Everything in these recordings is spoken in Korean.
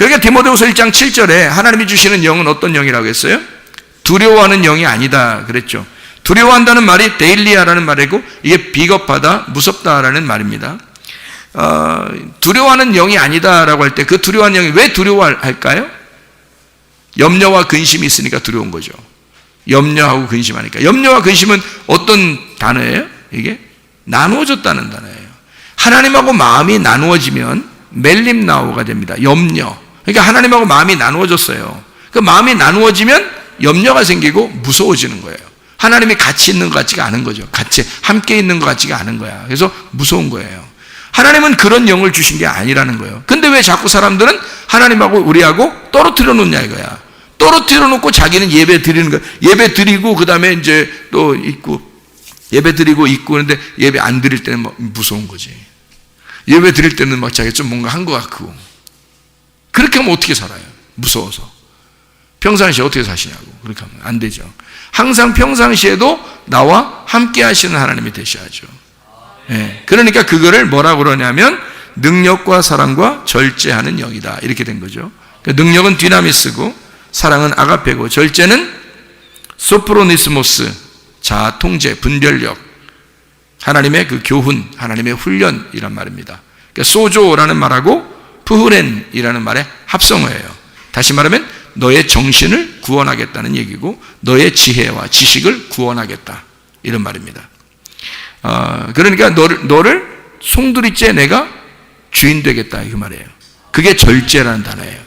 그러니까 디모데후서 1장 7절에 하나님이 주시는 영은 어떤 영이라고 했어요? 두려워하는 영이 아니다 그랬죠. 두려워한다는 말이 데일리아라는 말이고 이게 비겁하다, 무섭다라는 말입니다. 두려워하는 영이 아니다라고 할 때 그 두려워하는 영이 왜 두려워할까요? 염려와 근심이 있으니까 두려운 거죠. 염려하고 근심하니까. 염려와 근심은 어떤 단어예요? 이게 나누어졌다는 단어예요. 하나님하고 마음이 나누어지면 멜림나오가 됩니다. 염려. 그러니까 하나님하고 마음이 나누어졌어요. 그 마음이 나누어지면 염려가 생기고 무서워지는 거예요. 하나님이 같이 있는 것 같지가 않은 거죠. 같이 함께 있는 것 같지가 않은 거야. 그래서 무서운 거예요. 하나님은 그런 영을 주신 게 아니라는 거예요. 근데 왜 자꾸 사람들은 하나님하고 우리하고 떨어뜨려 놓냐 이거야. 떨어뜨려 놓고 자기는 예배 드리는 거야. 예배 드리고 그 다음에 이제 또 있고 예배 드리고 있고 그런데 예배 안 드릴 때는 막 무서운 거지. 예배 드릴 때는 막 자기가 좀 뭔가 한 것 같고. 그렇게 하면 어떻게 살아요? 무서워서. 평상시에 어떻게 사시냐고. 그렇게 하면 안 되죠. 항상 평상시에도 나와 함께 하시는 하나님이 되셔야죠. 예. 그러니까 그거를 뭐라고 그러냐면 능력과 사랑과 절제하는 영이다. 이렇게 된 거죠. 능력은 디나미스고 사랑은 아가페고 절제는 소프로니스모스, 자아 통제, 분별력, 하나님의 그 교훈, 하나님의 훈련이란 말입니다. 그러니까 소조라는 말하고 푸흐렌이라는 말의 합성어예요. 다시 말하면 너의 정신을 구원하겠다는 얘기고 너의 지혜와 지식을 구원하겠다 이런 말입니다. 그러니까 너를 송두리째 내가 주인 되겠다 그 말이에요. 그게 절제라는 단어예요.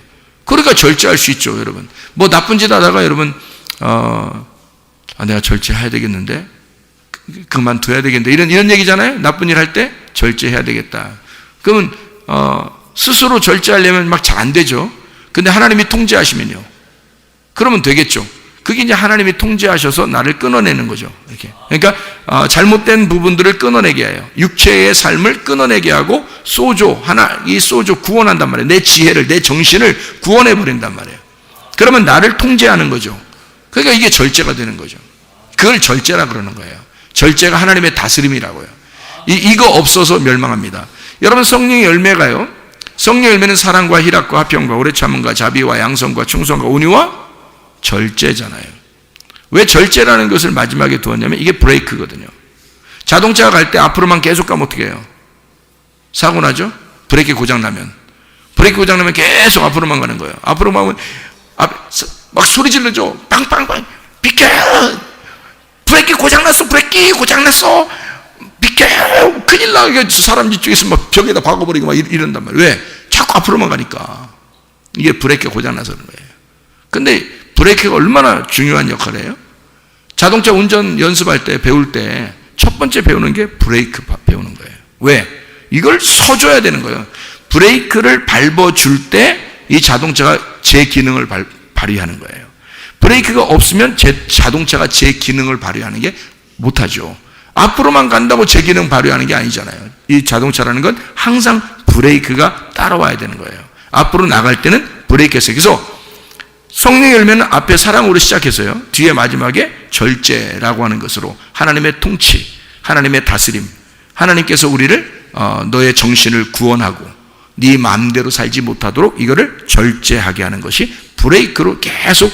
그러니까 절제할 수 있죠, 여러분. 뭐 나쁜 짓 하다가 여러분 내가 절제해야 되겠는데 그만둬야 되겠는데 이런 얘기잖아요. 나쁜 일 할 때 절제해야 되겠다. 그러면 스스로 절제하려면 막 잘 안 되죠. 근데 하나님이 통제하시면요, 그러면 되겠죠. 그게 이제 하나님이 통제하셔서 나를 끊어내는 거죠. 이렇게. 그러니까 잘못된 부분들을 끊어내게 해요. 육체의 삶을 끊어내게 하고 이 소조 구원한단 말이에요. 내 지혜를, 내 정신을 구원해 버린단 말이에요. 그러면 나를 통제하는 거죠. 그러니까 이게 절제가 되는 거죠. 그걸 절제라 그러는 거예요. 절제가 하나님의 다스림이라고요. 이거 없어서 멸망합니다. 여러분, 성령의 열매가요, 성령의 열매는 사랑과 희락과 화평과 오래 참음과 자비와 양성과 충성과 온유와 절제잖아요. 왜 절제라는 것을 마지막에 두었냐면 이게 브레이크거든요. 자동차가 갈 때 앞으로만 계속 가면 어떻게 해요? 사고 나죠? 브레이크 고장 나면 계속 앞으로만 가는 거예요. 앞으로만 가면 막 소리 질러줘. 빵빵빵 비켜! 브레이크 고장났어. 비켜! 큰일 나. 사람 뒤쪽에서 막 벽에다 박아버리고 막 이런단 말이에요. 왜? 자꾸 앞으로만 가니까. 이게 브레이크가 고장나서 그런 거예요. 근데 브레이크가 얼마나 중요한 역할을 해요? 자동차 운전 연습할 때, 배울 때 첫 번째 배우는 게 브레이크 배우는 거예요. 왜? 이걸 서줘야 되는 거예요. 브레이크를 밟아줄 때 이 자동차가 제 기능을 발휘하는 거예요. 브레이크가 없으면 자동차가 제 기능을 발휘하는 게 못하죠. 앞으로만 간다고 제 기능 발휘하는 게 아니잖아요. 이 자동차라는 건 항상 브레이크가 따라와야 되는 거예요. 앞으로 나갈 때는 브레이크가 있어요. 그래서 성령의 열매는 앞에 사랑으로 시작해서요, 뒤에 마지막에 절제라고 하는 것으로 하나님의 통치, 하나님의 다스림, 하나님께서 우리를 너의 정신을 구원하고 네 마음대로 살지 못하도록 이거를 절제하게 하는 것이 브레이크로 계속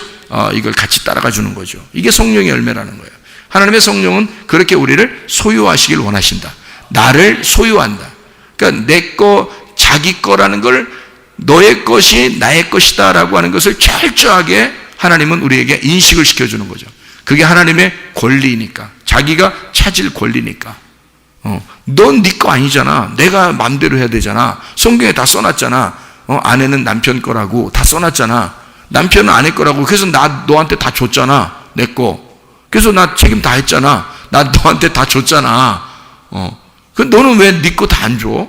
이걸 같이 따라가 주는 거죠. 이게 성령의 열매라는 거예요. 하나님의 성령은 그렇게 우리를 소유하시길 원하신다. 나를 소유한다. 그러니까 내 거, 자기 거라는 걸 너의 것이 나의 것이다 라고 하는 것을 철저하게 하나님은 우리에게 인식을 시켜주는 거죠. 그게 하나님의 권리니까, 자기가 찾을 권리니까. 넌 네 거 아니잖아. 내가 마음대로 해야 되잖아. 성경에 다 써놨잖아. 아내는 남편 거라고 다 써놨잖아. 남편은 아내 거라고. 그래서 나 너한테 다 줬잖아, 내 거. 그래서 나 책임 다 했잖아. 나 너한테 다 줬잖아. 그 너는 왜 네 거 다 안 줘?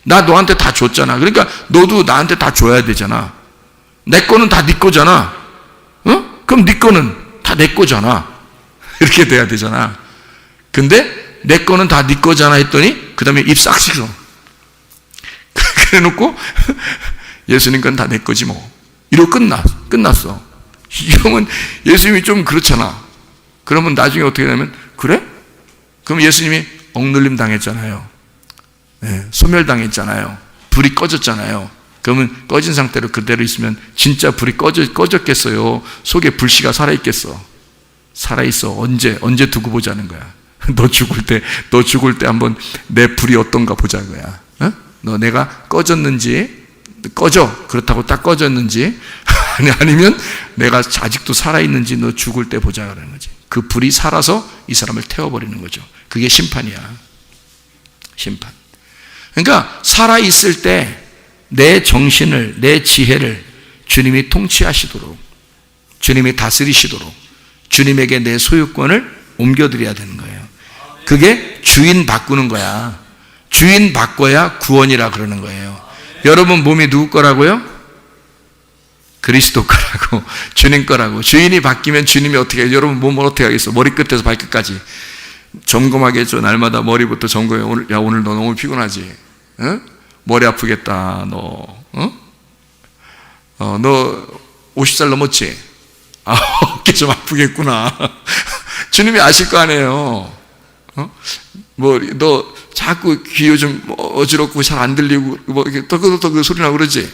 나 너한테 다 줬잖아. 그러니까 너도 나한테 다 줘야 되잖아. 내 거는 다 네 거잖아. 그럼 네 거는 다 내 거잖아. 이렇게 돼야 되잖아. 근데 내 거는 다 네 거잖아 했더니 그 다음에 입 싹 씻어. 그래 놓고 예수님 건 다 내 거지 뭐. 이러고 끝났어. 이러면 예수님이 좀 그렇잖아. 그러면 나중에 어떻게 되냐면, 그래? 그럼 예수님이 억눌림 당했잖아요. 네, 소멸당했잖아요. 불이 꺼졌잖아요. 그러면 꺼진 상태로 그대로 있으면 진짜 불이 꺼졌겠어요? 속에 불씨가 살아있겠어? 살아있어. 언제 두고 보자는 거야. 너 죽을 때 한번 내 불이 어떤가 보자는 거야. 어? 너 내가 꺼졌는지, 그렇다고 딱 꺼졌는지, 아니면 내가 아직도 살아있는지 너 죽을 때 보자는 거지. 그 불이 살아서 이 사람을 태워버리는 거죠. 그게 심판이야. 심판. 그러니까 살아있을 때 내 정신을, 내 지혜를 주님이 통치하시도록, 주님이 다스리시도록 주님에게 내 소유권을 옮겨드려야 되는 거예요. 그게 주인 바꾸는 거야. 주인 바꿔야 구원이라 그러는 거예요. 여러분 몸이 누구 거라고요? 그리스도 거라고, 주님 거라고. 주인이 바뀌면 주님이 어떻게 해요? 여러분 몸을 어떻게 하겠어? 머리끝에서 발끝까지 점검하게 해줘. 날마다 머리부터 점검해. 오늘 너 너무 피곤하지? 어? 머리 아프겠다. 너 50살 넘었지? 어깨 좀 아프겠구나. 주님이 아실 거 아니에요. 너 자꾸 귀 요즘 어지럽고 잘 안 들리고 이렇게 떠그떠그 소리 나고 그러지?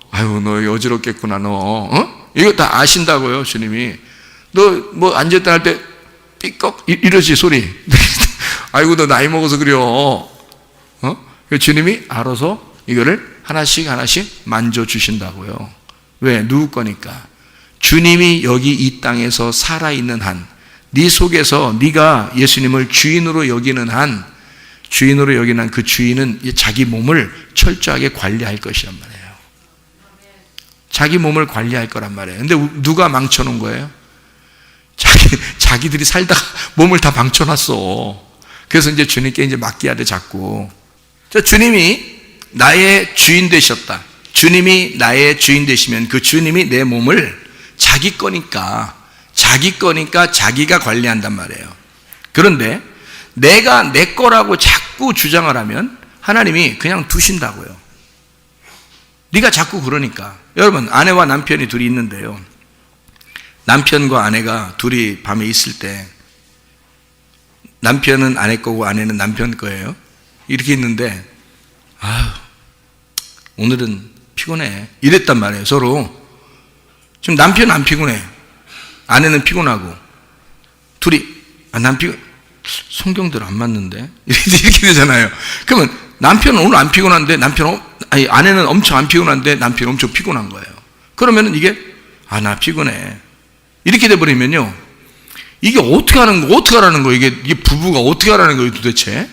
아유, 너 어지럽겠구나, 너. 이거 다 아신다고요, 주님이. 너 앉았다 할 때 삐걱 이러지, 소리. 아이고, 너 나이 먹어서 그래요. 주님이 알아서 이거를 하나씩 만져주신다고요. 왜? 누구 거니까. 주님이 여기 이 땅에서 살아있는 한, 네 속에서 네가 예수님을 주인으로 여기는 한, 그 주인은 자기 몸을 철저하게 관리할 것이란 말이에요. 자기 몸을 관리할 거란 말이에요. 근데 누가 망쳐놓은 거예요? 자기들이 살다가 몸을 다 망쳐놨어. 그래서 이제 주님께 이제 맡겨야 돼, 자꾸. 자, 주님이 나의 주인 되셨다. 주님이 나의 주인 되시면 그 주님이 내 몸을 자기 거니까 자기가 관리한단 말이에요. 그런데 내가 내 거라고 자꾸 주장을 하면 하나님이 그냥 두신다고요. 네가 자꾸 그러니까. 여러분, 아내와 남편이 둘이 있는데요, 남편과 아내가 둘이 밤에 있을 때 남편은 아내 거고 아내는 남편 거예요. 이렇게 있는데, 오늘은 피곤해, 이랬단 말이에요. 서로. 지금 남편은 안 피곤해, 아내는 피곤하고, 둘이 난 피곤, 성경대로 안 맞는데, 이렇게 되잖아요. 그러면 남편은 오늘 안 피곤한데 아내는 엄청 안 피곤한데 남편은 엄청 피곤한 거예요. 그러면은 이게 나 피곤해, 이렇게 돼버리면요, 이게 어떻게 하라는 거예요? 이게 부부가 어떻게 하라는 거예요, 도대체?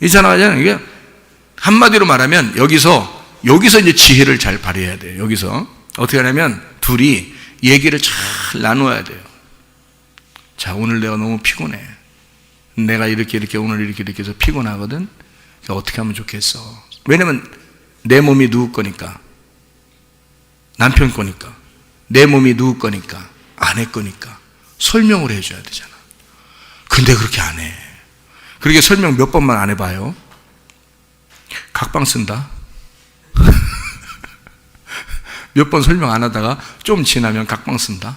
이상하잖아요. 이게 한마디로 말하면 여기서 이제 지혜를 잘 발휘해야 돼요. 여기서 어떻게 하냐면 둘이 얘기를 잘 나눠야 돼요. 자, 오늘 내가 너무 피곤해. 내가 이렇게 오늘 이렇게 해서 피곤하거든. 어떻게 하면 좋겠어? 왜냐면 내 몸이 누구 거니까? 남편 거니까. 내 몸이 누구 거니까? 아내 거니까. 설명을 해줘야 되잖아. 근데 그렇게 안 해. 그렇게 설명 몇 번만 안 해봐요. 각방 쓴다. 몇 번 설명 안 하다가 좀 지나면 각방 쓴다.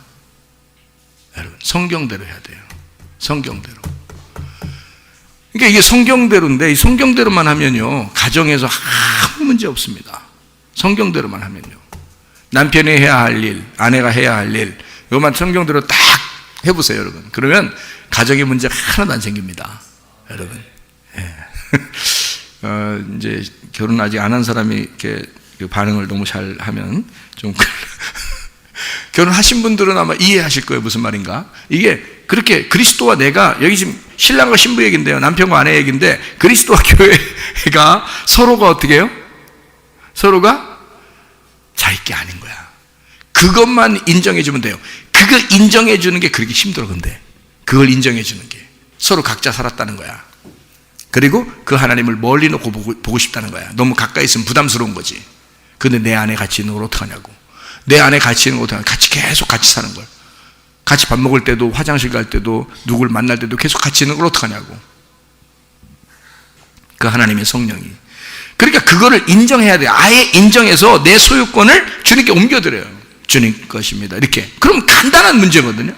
여러분, 성경대로 해야 돼요. 성경대로. 그러니까 이게 성경대로인데, 이 성경대로만 하면요, 가정에서 아무 문제 없습니다. 성경대로만 하면요. 남편이 해야 할 일, 아내가 해야 할 일, 이것만 성경대로 딱 해보세요, 여러분. 그러면 가정의 문제가 하나도 안 생깁니다, 여러분. 예. 이제 결혼 아직 안 한 사람이 이렇게 반응을 너무 잘 하면 좀 결혼하신 분들은 아마 이해하실 거예요, 무슨 말인가. 이게 그렇게 그리스도와 내가, 여기 지금 신랑과 신부 얘기인데요, 남편과 아내 얘기인데, 그리스도와 교회가 서로가 어떻게 해요? 서로가 자기 게 아닌 거야. 그것만 인정해 주면 돼요. 그거 인정해 주는 게 그렇게 힘들어. 근데 그걸 인정해 주는 게 서로 각자 살았다는 거야. 그리고 그 하나님을 멀리 놓고 보고 싶다는 거야. 너무 가까이 있으면 부담스러운 거지. 근데 내 안에 같이 있는 걸 어떡하냐고. 내 안에 같이 있는 걸 어떡하냐고. 계속 같이 사는 걸. 같이 밥 먹을 때도, 화장실 갈 때도, 누굴 만날 때도 계속 같이 있는 걸 어떡하냐고. 그 하나님의 성령이. 그러니까 그거를 인정해야 돼요. 아예 인정해서 내 소유권을 주님께 옮겨드려요. 주님 것입니다, 이렇게. 그럼 간단한 문제거든요.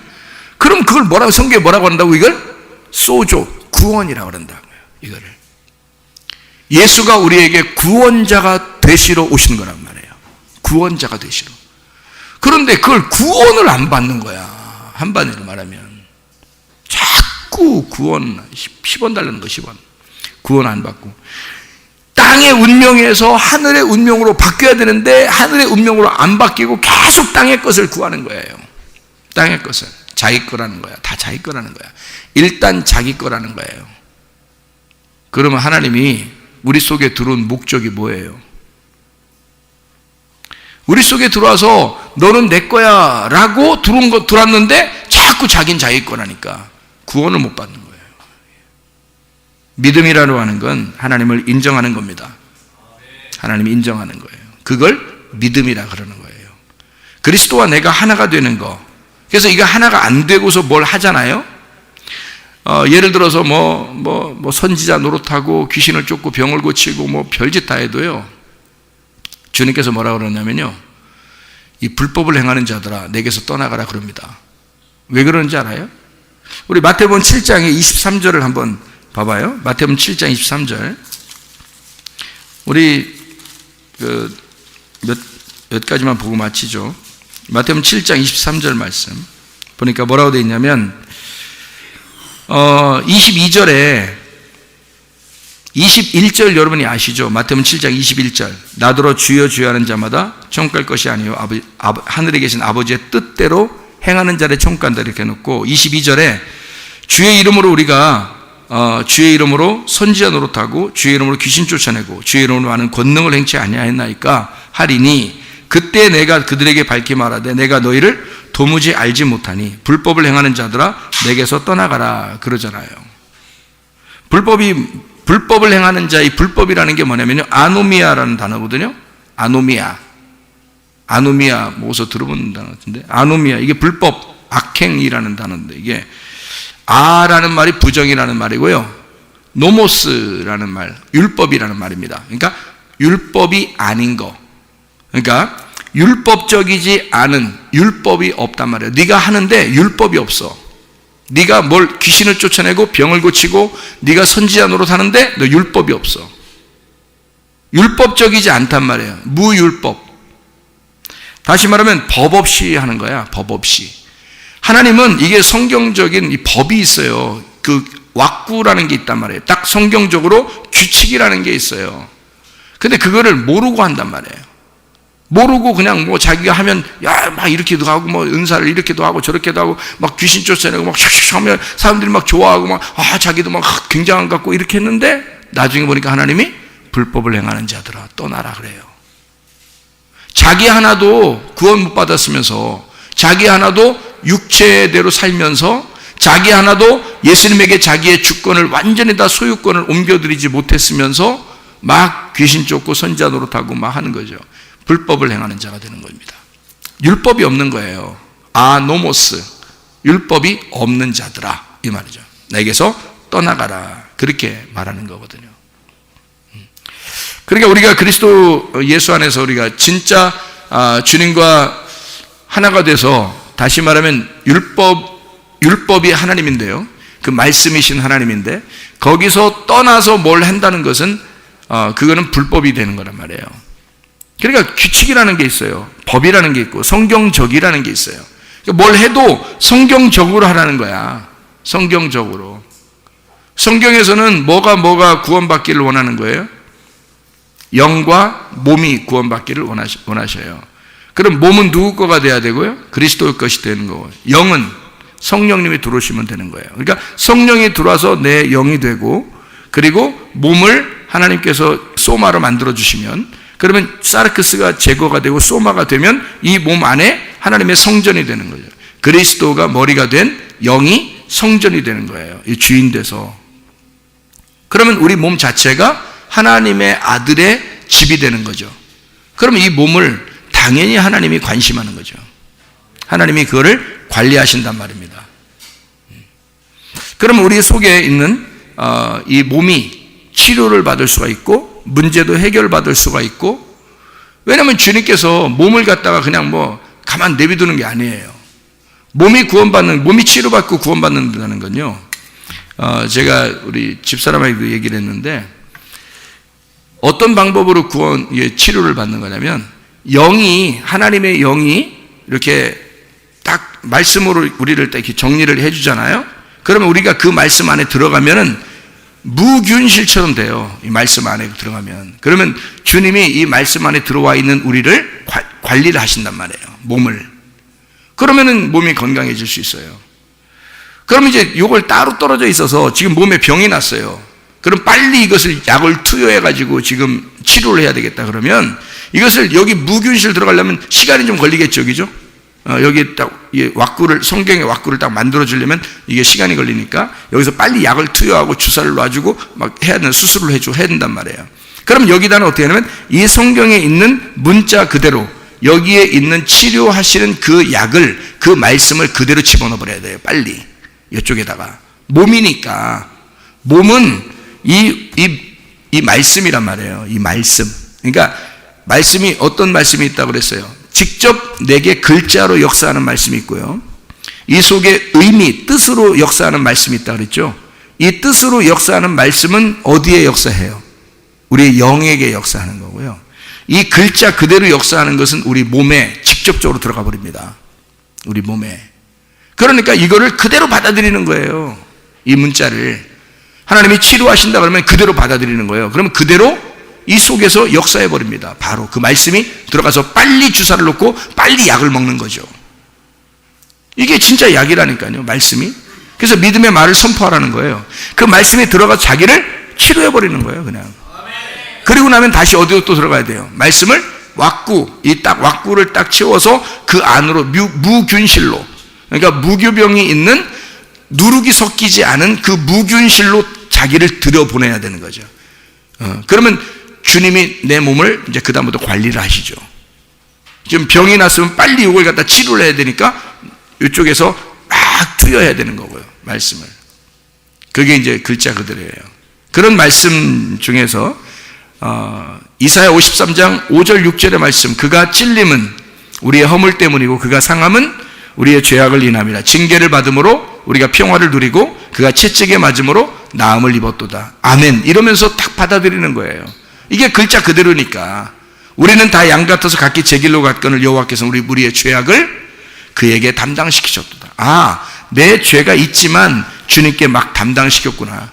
그럼 그걸 성경에 뭐라고 한다고? 이걸 소조, 구원이라고 한다고요. 이거를 예수가 우리에게 구원자가 되시러 오신 거란 말이에요. 구원자가 되시러. 그런데 그걸 구원을 안 받는 거야. 한마디로 말하면 자꾸 구원 10원 달라는 거. 10원 구원 안 받고 땅의 운명에서 하늘의 운명으로 바뀌어야 되는데 하늘의 운명으로 안 바뀌고 계속 땅의 것을 구하는 거예요. 땅의 것을 자기 거라는 거야. 다 자기 거라는 거야. 일단 자기 거라는 거예요. 그러면 하나님이 우리 속에 들어온 목적이 뭐예요? 우리 속에 들어와서 너는 내 거야 라고 들어왔는데 자꾸 자긴 자기 거라니까 구원을 못 받는 거예요. 믿음이라고 하는 건 하나님을 인정하는 겁니다. 하나님이 인정하는 거예요. 그걸 믿음이라 그러는 거예요. 그리스도와 내가 하나가 되는 거. 그래서 이거 하나가 안 되고서 뭘 하잖아요. 예를 들어서 뭐 선지자 노릇하고 귀신을 쫓고 병을 고치고 뭐 별짓 다 해도요. 주님께서 뭐라 그러냐면요. 이 불법을 행하는 자들아 내게서 떠나가라 그럽니다. 왜 그러는지 알아요? 우리 마태복음 7장의 23절을 한번 봐봐요. 마태복음 7장 23절. 우리 몇 가지만 보고 마치죠. 마태복음 7장 23절 말씀 보니까 뭐라고 되어 있냐면 22절에 21절 여러분이 아시죠? 마태복음 7장 21절 나더러 주여 주여 하는 자마다 천국 갈 것이 아니요 하늘에 계신 아버지의 뜻대로 행하는 자를 천국 간다 이렇게 해놓고 22절에 주의 이름으로 우리가 주의 이름으로 선지자 노릇하고 주의 이름으로 귀신 쫓아내고 주의 이름으로 많은 권능을 행치 아니하였나이까 하리니 그때 내가 그들에게 밝히 말하되 내가 너희를 도무지 알지 못하니 불법을 행하는 자들아 내게서 떠나가라 그러잖아요. 불법을 행하는 자, 이 불법이라는 게 뭐냐면요 아노미아라는 단어거든요. 아노미아 뭐서 들어본 단어 같은데 아노미아 이게 불법 악행이라는 단어인데 이게 아라는 말이 부정이라는 말이고요 노모스라는 말 율법이라는 말입니다. 그러니까 율법이 아닌 거, 그러니까 율법적이지 않은 율법이 없단 말이에요. 네가 하는데 율법이 없어. 네가 뭘 귀신을 쫓아내고 병을 고치고 네가 선지자 노릇하는데 너 율법이 없어. 율법적이지 않단 말이에요. 무율법. 다시 말하면 법 없이 하는 거야. 법 없이. 하나님은 이게 성경적인 이 법이 있어요. 그 왁구라는 게 있단 말이에요. 딱 성경적으로 규칙이라는 게 있어요. 근데 그거를 모르고 한단 말이에요. 모르고 그냥 뭐 자기가 하면 야 막 이렇게도 하고 뭐 은사를 이렇게도 하고 저렇게도 하고 막 귀신 쫓아내고 막 슉슉 하면 사람들이 막 좋아하고 막 자기도 막 굉장한 것 같고 이렇게 했는데 나중에 보니까 하나님이 불법을 행하는 자들아 떠나라 그래요. 자기 하나도 구원 못 받았으면서 자기 하나도 육체대로 살면서 자기 하나도 예수님에게 자기의 주권을 완전히 다 소유권을 옮겨드리지 못했으면서 막 귀신 쫓고 선지자 노릇하고 막 하는 거죠. 불법을 행하는 자가 되는 겁니다. 율법이 없는 거예요. 아노모스 율법이 없는 자들아 이 말이죠. 내게서 떠나가라 그렇게 말하는 거거든요. 그러니까 우리가 그리스도 예수 안에서 우리가 진짜 주님과 하나가 돼서 다시 말하면 율법이 하나님인데요. 그 말씀이신 하나님인데 거기서 떠나서 뭘 한다는 것은 그거는 불법이 되는 거란 말이에요. 그러니까 규칙이라는 게 있어요. 법이라는 게 있고 성경적이라는 게 있어요. 그러니까 뭘 해도 성경적으로 하라는 거야. 성경적으로. 성경에서는 뭐가 구원받기를 원하는 거예요? 영과 몸이 구원받기를 원하셔요. 그럼 몸은 누구 거가 돼야 되고요? 그리스도의 것이 되는 거고 영은 성령님이 들어오시면 되는 거예요. 그러니까 성령이 들어와서 내 영이 되고 그리고 몸을 하나님께서 소마로 만들어주시면 그러면 사르크스가 제거가 되고 소마가 되면 이 몸 안에 하나님의 성전이 되는 거죠. 그리스도가 머리가 된 영이 성전이 되는 거예요. 이 주인 돼서. 그러면 우리 몸 자체가 하나님의 아들의 집이 되는 거죠. 그러면 이 몸을 당연히 하나님이 관심하는 거죠. 하나님이 그거를 관리하신단 말입니다. 그러면 우리 속에 있는 이 몸이 치료를 받을 수가 있고 문제도 해결받을 수가 있고 왜냐하면 주님께서 몸을 갖다가 그냥 뭐 가만 내비두는 게 아니에요. 몸이 치료받고 구원받는다는 건요. 제가 우리 집사람에게도 얘기를 했는데 어떤 방법으로 치료를 받는 거냐면, 하나님의 영이 이렇게 딱 말씀으로 우리를 딱 이렇게 정리를 해주잖아요. 그러면 우리가 그 말씀 안에 들어가면은 무균실처럼 돼요. 이 말씀 안에 들어가면. 그러면 주님이 이 말씀 안에 들어와 있는 우리를 관리를 하신단 말이에요. 몸을. 그러면은 몸이 건강해질 수 있어요. 그러면 이제 이걸 따로 떨어져 있어서 지금 몸에 병이 났어요. 그럼 빨리 이것을 약을 투여해가지고 지금 치료를 해야 되겠다. 그러면 이것을 여기 무균실 들어가려면 시간이 좀 걸리겠죠. 그죠? 여기 딱 성경의 왁구를 딱 만들어주려면 이게 시간이 걸리니까 여기서 빨리 약을 투여하고 주사를 놔주고 막 해야 되는 수술을 해야 된단 말이에요. 그럼 여기다는 어떻게 하냐면 이 성경에 있는 문자 그대로 여기에 있는 치료하시는 그 약을, 그 말씀을 그대로 집어넣어 버려야 돼요. 빨리. 이쪽에다가. 몸이니까. 몸은 이 말씀이란 말이에요. 이 말씀. 그러니까 말씀이 어떤 말씀이 있다고 그랬어요? 직접 내게 글자로 역사하는 말씀이 있고요. 이 속에 의미, 뜻으로 역사하는 말씀이 있다고 그랬죠. 이 뜻으로 역사하는 말씀은 어디에 역사해요? 우리 영에게 역사하는 거고요. 이 글자 그대로 역사하는 것은 우리 몸에 직접적으로 들어가 버립니다. 우리 몸에. 그러니까 이거를 그대로 받아들이는 거예요. 이 문자를. 하나님이 치료하신다 그러면 그대로 받아들이는 거예요. 그러면 그대로 이 속에서 역사해 버립니다. 바로 그 말씀이 들어가서 빨리 주사를 놓고 빨리 약을 먹는 거죠. 이게 진짜 약이라니까요. 말씀이. 그래서 믿음의 말을 선포하라는 거예요. 그 말씀이 들어가서 자기를 치료해 버리는 거예요. 그냥. 그리고 나면 다시 어디로 또 들어가야 돼요? 말씀을 왁구를 딱 채워서 그 안으로 무균실로, 그러니까 무교병이 있는 누룩이 섞이지 않은 그 무균실로 자기를 들여보내야 되는 거죠. 그러면 주님이 내 몸을 이제 그다음부터 관리를 하시죠. 지금 병이 났으면 빨리 이걸 갖다 치료를 해야 되니까 이쪽에서 막 투여해야 되는 거고요. 말씀을. 그게 이제 글자 그대로예요. 그런 말씀 중에서 이사야 53장 5절 6절의 말씀, 그가 찔림은 우리의 허물 때문이고 그가 상함은 우리의 죄악을 인함이라. 징계를 받음으로 우리가 평화를 누리고 그가 채찍에 맞음으로 나음을 입었도다. 아멘. 이러면서 딱 받아들이는 거예요. 이게 글자 그대로니까. 우리는 다 양 같아서 각기 제 길로 갔거늘 여호와께서 우리의 죄악을 그에게 담당시키셨도다. 내 죄가 있지만 주님께 막 담당시켰구나.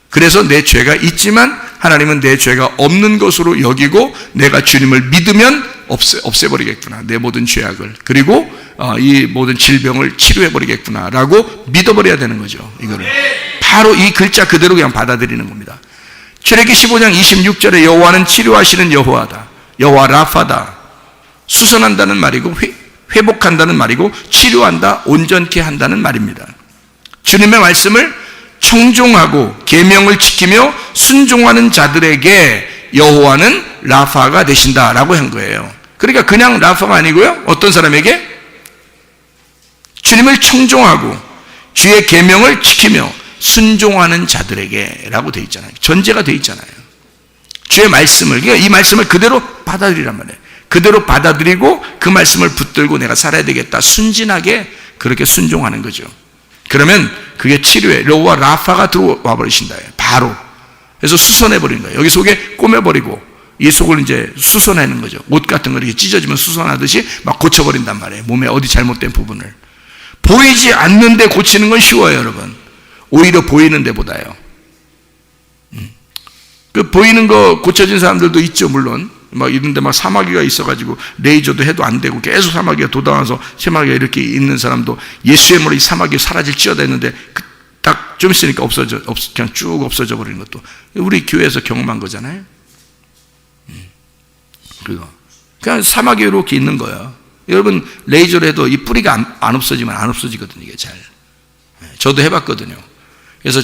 그래서 내 죄가 있지만 하나님은 내 죄가 없는 것으로 여기고 내가 주님을 믿으면 없애버리겠구나. 내 모든 죄악을. 그리고 이 모든 질병을 치료해버리겠구나 라고 믿어버려야 되는 거죠. 이거를. 바로 이 글자 그대로 그냥 받아들이는 겁니다. 출애기 15장 26절에 여호와는 치료하시는 여호와다. 여호와 라파다. 수선한다는 말이고 회복한다는 말이고 치료한다, 온전케 한다는 말입니다. 주님의 말씀을 청종하고 계명을 지키며 순종하는 자들에게 여호와는 라파가 되신다라고 한 거예요. 그러니까 그냥 라파가 아니고요. 어떤 사람에게? 주님을 청종하고 주의 계명을 지키며 순종하는 자들에게라고 되어 있잖아요. 전제가 되어 있잖아요. 주의 말씀을, 그러니까 이 말씀을 그대로 받아들이란 말이에요. 그대로 받아들이고 그 말씀을 붙들고 내가 살아야 되겠다. 순진하게 그렇게 순종하는 거죠. 그러면 그게 치료에 여호와 라파가 들어와 버리신다. 바로. 그래서 수선해 버리는 거예요. 여기 속에 꼬매버리고 이 속을 이제 수선하는 거죠. 옷 같은 거 이렇게 찢어지면 수선하듯이 막 고쳐버린단 말이에요. 몸에 어디 잘못된 부분을. 보이지 않는데 고치는 건 쉬워요, 여러분. 오히려 보이는 데보다요. 그 보이는 거 고쳐진 사람들도 있죠, 물론. 막 이런데 막 사마귀가 있어가지고 레이저도 해도 안 되고 계속 사마귀가 돋아와서 사마귀가 이렇게 있는 사람도 예수의 이름으로 이 사마귀 사라질 찌어댔는데 딱 좀 있으니까 그냥 쭉 없어져 버리는 것도 우리 교회에서 경험한 거잖아요. 그냥 사마귀 이렇게 있는 거야. 여러분 레이저로 해도 이 뿌리가 안 없어지면 안 없어지거든요. 이게 잘. 저도 해봤거든요. 그래서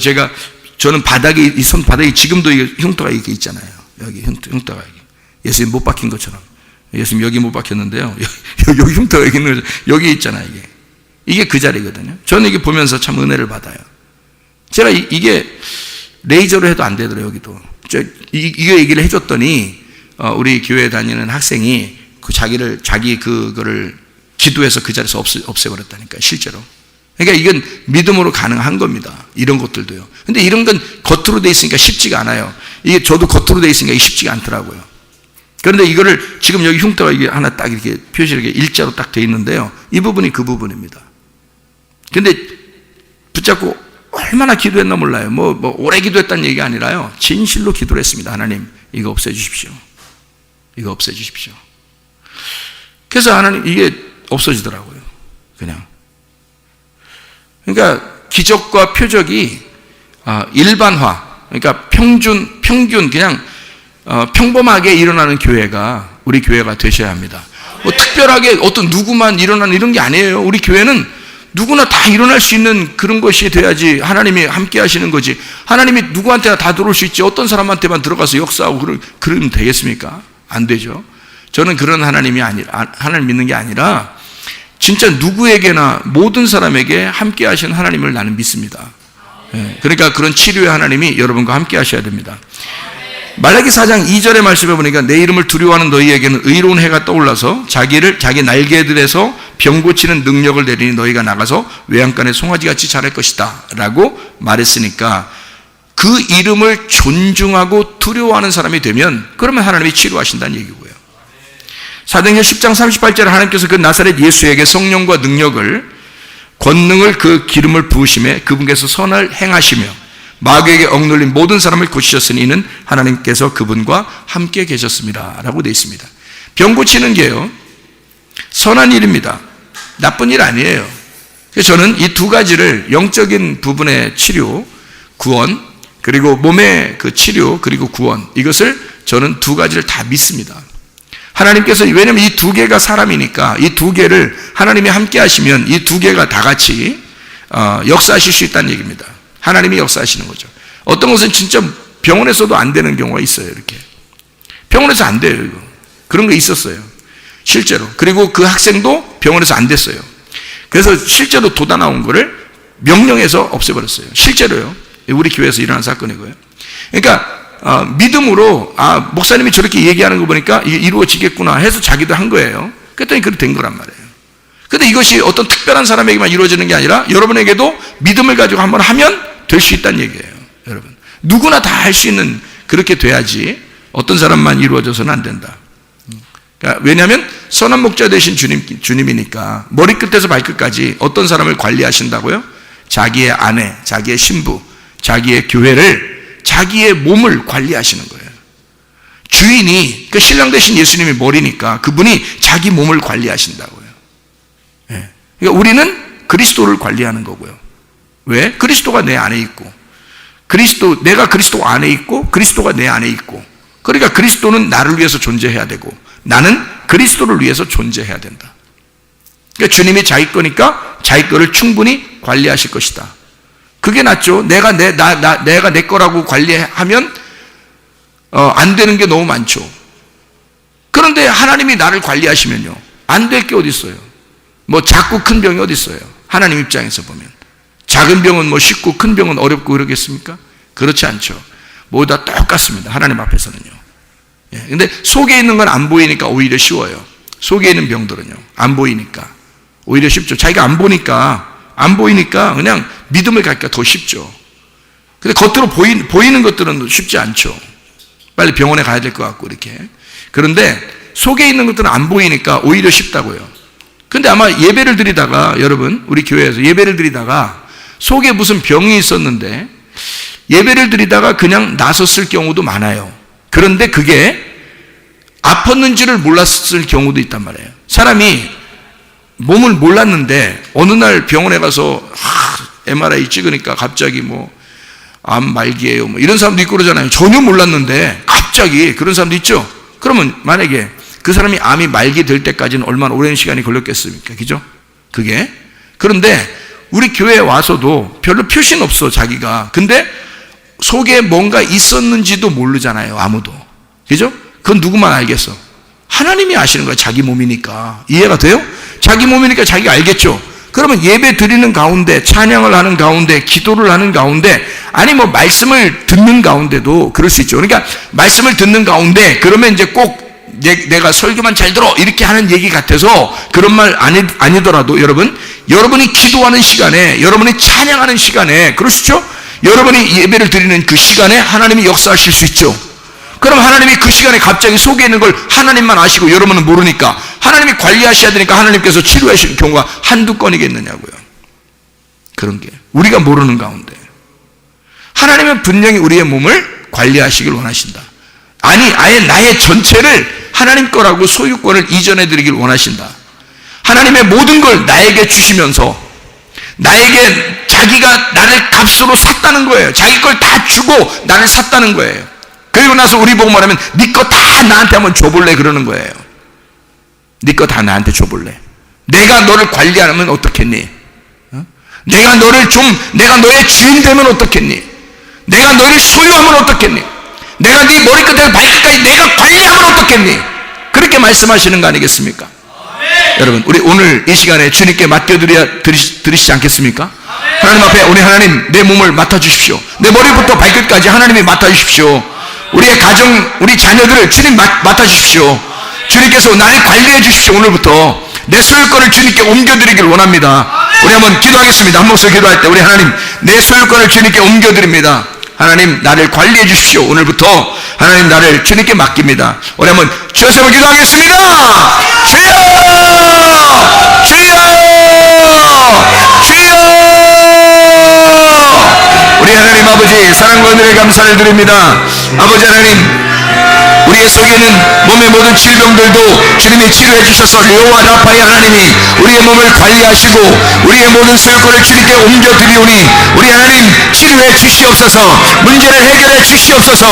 저는 바닥에 이 손 바닥에 지금도 이게 흉터가 이렇게 있잖아요. 여기 흉터가 이게. 예수님 못 박힌 것처럼. 예수님 여기 못 박혔는데요. 여기 흉터가 여기 있는 거죠. 여기 있잖아요. 이게 그 자리거든요. 저는 이게 보면서 참 은혜를 받아요. 제가 이게 레이저로 해도 안 되더라고요. 여기도. 이거 얘기를 해줬더니 우리 교회 다니는 학생이 자기 그거를 기도해서 그 자리에서 없애버렸다니까요. 실제로. 그러니까 이건 믿음으로 가능한 겁니다. 이런 것들도요. 근데 이런 건 겉으로 돼 있으니까 쉽지가 않아요. 이게 저도 겉으로 돼 있으니까 쉽지가 않더라고요. 그런데 이거를 지금 여기 흉터가 이게 하나 딱 이렇게 표시를 이렇게 일자로 딱 돼 있는데요. 이 부분이 그 부분입니다. 근데 붙잡고 얼마나 기도했나 몰라요. 뭐 오래 기도했다는 얘기가 아니라요. 진실로 기도를 했습니다. 하나님, 이거 없애주십시오. 이거 없애주십시오. 그래서 하나님, 이게 없어지더라고요. 그냥. 그러니까 기적과 표적이 일반화, 그러니까 평균 그냥 평범하게 일어나는 교회가 우리 교회가 되셔야 합니다. 뭐 특별하게 어떤 누구만 일어나는 이런 게 아니에요. 우리 교회는 누구나 다 일어날 수 있는 그런 것이 돼야지 하나님이 함께 하시는 거지. 하나님이 누구한테나 다 들어올 수 있지 어떤 사람한테만 들어가서 역사하고 그러면 되겠습니까? 안 되죠. 저는 그런 하나님이 아니라, 하나님 믿는 게 아니라 진짜 누구에게나 모든 사람에게 함께 하시는 하나님을 나는 믿습니다. 그러니까 그런 치료의 하나님이 여러분과 함께 하셔야 됩니다. 말라기 4장 2절의 말씀에 보니까 내 이름을 두려워하는 너희에게는 의로운 해가 떠올라서 자기 날개들에서 병 고치는 능력을 내리니 너희가 나가서 외양간에 송아지같이 자랄 것이다 라고 말했으니까 그 이름을 존중하고 두려워하는 사람이 되면 그러면 하나님이 치료하신다는 얘기고요. 사도행전 10장 38절에 하나님께서 그 나사렛 예수에게 성령과 능력을 권능을 그 기름을 부으심에 그분께서 선을 행하시며 마귀에게 억눌린 모든 사람을 고치셨으니 이는 하나님께서 그분과 함께 계셨습니다 라고 되어 있습니다. 병 고치는 게요 선한 일입니다. 나쁜 일 아니에요. 그래서 저는 이 두 가지를 영적인 부분의 치료, 구원, 그리고 몸의 그 치료, 그리고 구원, 이것을 저는 두 가지를 다 믿습니다. 하나님께서, 왜냐하면 이 두 개가 사람이니까 이 두 개를 하나님이 함께 하시면 이 두 개가 다 같이 역사하실 수 있다는 얘기입니다. 하나님이 역사하시는 거죠. 어떤 것은 진짜 병원에서도 안 되는 경우가 있어요. 이렇게 병원에서 안 돼요. 이거. 그런 거 있었어요. 실제로. 그리고 그 학생도 병원에서 안 됐어요. 그래서 실제로 돋아 나온 거를 명령해서 없애버렸어요. 실제로요. 우리 교회에서 일어난 사건이고요. 그러니까 믿음으로 목사님이 저렇게 얘기하는 거 보니까 이게 이루어지겠구나 해서 자기도 한 거예요. 그랬더니 그렇게 된 거란 말이에요. 근데 이것이 어떤 특별한 사람에게만 이루어지는 게 아니라 여러분에게도 믿음을 가지고 한번 하면 될 수 있다는 얘기예요. 여러분, 누구나 다 할 수 있는, 그렇게 돼야지 어떤 사람만 이루어져서는 안 된다. 그러니까 왜냐하면 선한 목자 되신 주님이니까 머리끝에서 발끝까지 어떤 사람을 관리하신다고요? 자기의 아내, 자기의 신부, 자기의 교회를, 자기의 몸을 관리하시는 거예요. 주인이, 그 신랑 되신 예수님이 머리니까 그분이 자기 몸을 관리하신다고요. 그러니까 우리는 그리스도를 관리하는 거고요. 왜? 그리스도가 내 안에 있고, 내가 그리스도 안에 있고, 그리스도가 내 안에 있고, 그러니까 그리스도는 나를 위해서 존재해야 되고, 나는 그리스도를 위해서 존재해야 된다. 그러니까 주님이 자기 거니까 자기 거를 충분히 관리하실 것이다. 그게 낫죠. 내가 내 거라고 관리하면 안 되는 게 너무 많죠. 그런데 하나님이 나를 관리하시면요, 안 될 게 어디 있어요? 뭐 작고 큰 병이 어디 있어요? 하나님 입장에서 보면 작은 병은 뭐 쉽고 큰 병은 어렵고 그러겠습니까? 그렇지 않죠. 모두 다 똑같습니다. 하나님 앞에서는요. 근데 속에 있는 건 안 보이니까 오히려 쉬워요. 속에 있는 병들은요, 안 보이니까 오히려 쉽죠. 자기가 안 보이니까 그냥 믿음을 갖기가 더 쉽죠. 근데 겉으로 보이는 것들은 쉽지 않죠. 빨리 병원에 가야 될 것 같고 이렇게. 그런데 속에 있는 것들은 안 보이니까 오히려 쉽다고요. 근데 아마 예배를 드리다가, 여러분, 우리 교회에서 예배를 드리다가 속에 무슨 병이 있었는데 예배를 드리다가 그냥 나섰을 경우도 많아요. 그런데 그게 아팠는지를 몰랐을 경우도 있단 말이에요. 사람이 몸을 몰랐는데 어느 날 병원에 가서 MRI 찍으니까 갑자기 뭐 암 말기예요, 뭐 이런 사람도 있고 그러잖아요. 전혀 몰랐는데 갑자기 그런 사람도 있죠. 그러면 만약에 그 사람이 암이 말기 될 때까지는 얼마나 오랜 시간이 걸렸겠습니까? 그죠? 그게. 그런데 우리 교회에 와서도 별로 표시는 없어, 자기가. 근데 속에 뭔가 있었는지도 모르잖아요, 아무도. 그죠? 그건 누구만 알겠어? 하나님이 아시는 거야, 자기 몸이니까. 이해가 돼요? 자기 몸이니까 자기가 알겠죠? 그러면 예배 드리는 가운데, 찬양을 하는 가운데, 기도를 하는 가운데, 아니 뭐 말씀을 듣는 가운데도 그럴 수 있죠. 그러니까 말씀을 듣는 가운데 그러면 이제 꼭 내가 설교만 잘 들어 이렇게 하는 얘기 같아서 그런 말 아니더라도 여러분이 기도하는 시간에, 여러분이 찬양하는 시간에, 그러시죠? 여러분이 예배를 드리는 그 시간에 하나님이 역사하실 수 있죠. 그럼 하나님이 그 시간에 갑자기 속에 있는 걸 하나님만 아시고 여러분은 모르니까 하나님이 관리하셔야 되니까 하나님께서 치료하시는 경우가 한두 건이겠느냐고요. 그런 게 우리가 모르는 가운데 하나님은 분명히 우리의 몸을 관리하시길 원하신다. 아니, 아예 나의 전체를 하나님 거라고 소유권을 이전해 드리길 원하신다. 하나님의 모든 걸 나에게 주시면서 나에게 자기가 나를 값으로 샀다는 거예요. 자기 걸 다 주고 나를 샀다는 거예요. 그리고 나서 우리 보고 말하면 네 거 다 나한테 한번 줘볼래 그러는 거예요. 네 거 다 나한테 줘볼래. 내가 너를 관리하면 어떻겠니? 내가 너의 주인 되면 어떻겠니? 내가 너를 소유하면 어떻겠니? 내가 네 머리끝에서 발끝까지 내가 관리하면 어떻겠니? 그렇게 말씀하시는 거 아니겠습니까? 여러분, 우리 오늘 이 시간에 주님께 맡겨드리시지 않겠습니까? 하나님 앞에 우리 하나님 내 몸을 맡아주십시오. 내 머리부터 발끝까지 하나님이 맡아주십시오. 우리의 가정, 우리 자녀들을 주님 맡아주십시오. 주님께서 나를 관리해 주십시오. 오늘부터 내 소유권을 주님께 옮겨드리길 원합니다. 우리 한번 기도하겠습니다. 한 목소리 기도할 때 우리 하나님 내 소유권을 주님께 옮겨드립니다. 하나님 나를 관리해 주십시오. 오늘부터 하나님 나를 주님께 맡깁니다. 우리 한번 주여서 기도하겠습니다. 주여! 주여! 주여! 우리 하나님 아버지 사랑과 은혜를 감사를 드립니다. 아버지 하나님, 우리의 속에는 몸의 모든 질병들도 주님이 치료해 주셔서 료와 라파의 하나님이 우리의 몸을 관리하시고 우리의 모든 소유권을 주님께 옮겨드리오니 우리 하나님 치료해 주시옵소서. 문제를 해결해 주시옵소서.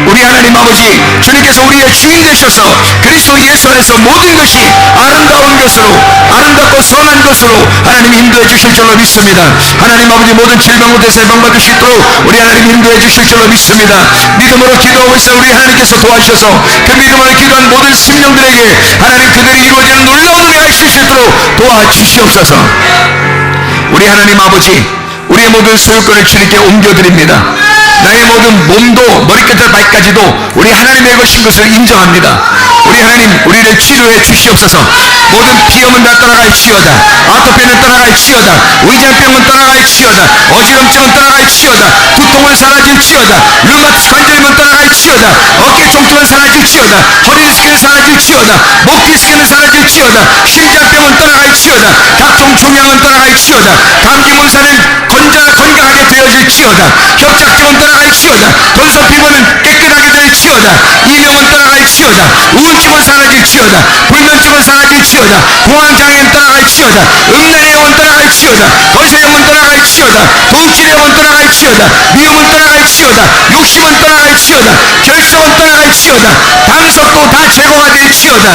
우리 하나님 아버지, 주님께서 우리의 주인 되셔서 그리스도 예수 안에서 모든 것이 아름다운 것으로, 아름답고 선한 것으로 하나님 인도해 주실 줄로 믿습니다. 하나님 아버지, 모든 질병부터 해방받을 수 있도록 우리 하나님 인도해 주실 줄로 믿습니다. 믿음으로 기도하고 있어 우리 하나님께서 도와주셔서 그 믿음으로 기도한 모든 심령들에게 하나님 그들이 이루어지는 놀라운 은혜가 있을 수 있도록 도와주시옵소서. 우리 하나님 아버지, 우리의 모든 소유권을 주님께 옮겨드립니다. 나의 모든 몸도 머리끝부터 발까지도 우리 하나님의 것인 것을 인정합니다. 우리 하나님, 우리를 치료해 주시옵소서. 모든 비염은 다 떠나갈지어다. 아토피는 떠나갈지어다. 위장병은 떠나갈지어다. 어지럼증은 떠나갈지어다. 두통은 사라질지어다. 류마티스 관절염은 떠나갈지어다. 어깨 통증은 사라질지어다. 허리 디스크는 사라질지어다. 목 디스크는 사라질지어다. 심장병은 떠나갈지어다. 각종 종양은 떠나갈지어다. 감기 문사는 건강하게 되어질지어다. 협착증은 떠나갈지어다. 돈소 피부는 깨끗하게 될지어다. 이명은 떠나갈지어다. 우울증은 사라질지어다. 불면증은 사라질지어다. 공황장애는 떠나갈지어다. 음란의 영은 떠나갈지어다. 거세의 영은 떠나갈지어다. 도둑질의 영은 떠나갈지어다. 미움은 떠나갈지어다. 욕심은 떠나갈지어다. 결석은 떠나갈지어다. 담석도 다 제거가 될지어다.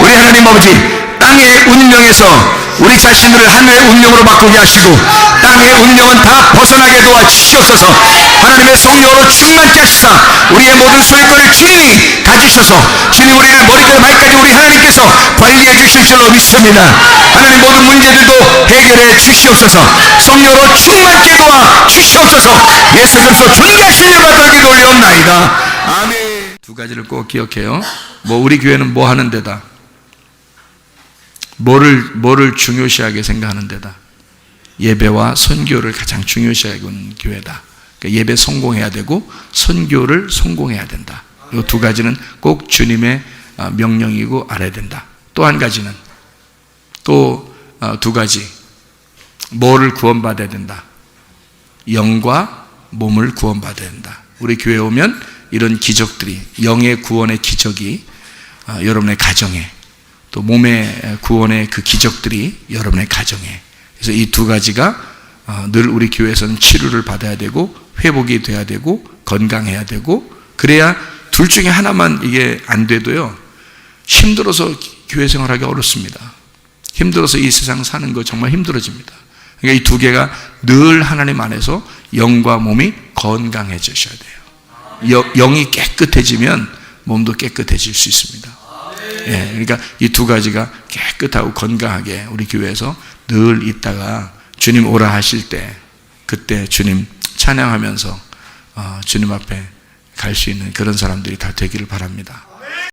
우리 하나님 아버지, 땅의 운명에서 우리 자신들을 하늘의 운명으로 바꾸게 하시고 땅의 운명은 다 벗어나게 도와주시옵소서. 하나님의 성령으로 충만케 하시사 우리의 모든 소유권을 주님이 가지셔서 주님 우리를 머리부터 발까지 우리 하나님께서 관리해 주실 줄로 믿습니다. 하나님, 모든 문제들도 해결해 주시옵소서. 성령으로 충만케 도와주시옵소서. 예수 그리스도 존귀하신 이름으로 받들기 올려옵나이다. 아멘. 두 가지를 꼭 기억해요. 우리 교회는 뭐 하는 데다, 뭐를 중요시하게 생각하는 데다. 예배와 선교를 가장 중요시하는 교회다. 그러니까 예배 성공해야 되고 선교를 성공해야 된다. 이 두 가지는 꼭 주님의 명령이고 알아야 된다. 또 한 가지는, 또 두 가지, 뭐를 구원받아야 된다. 영과 몸을 구원받아야 된다. 우리 교회에 오면 이런 기적들이, 영의 구원의 기적이 여러분의 가정에, 또 몸의 구원의 그 기적들이 여러분의 가정에, 그래서 이 두 가지가 늘 우리 교회에서는 치료를 받아야 되고 회복이 돼야 되고 건강해야 되고, 그래야 둘 중에 하나만 이게 안 돼도요, 힘들어서 교회 생활하기 어렵습니다. 힘들어서 이 세상 사는 거 정말 힘들어집니다. 그러니까 이 두 개가 늘 하나님 안에서 영과 몸이 건강해지셔야 돼요. 영이 깨끗해지면 몸도 깨끗해질 수 있습니다. 예, 그러니까 이 두 가지가 깨끗하고 건강하게 우리 교회에서 늘 있다가 주님 오라 하실 때, 그때 주님 찬양하면서 주님 앞에 갈 수 있는 그런 사람들이 다 되기를 바랍니다.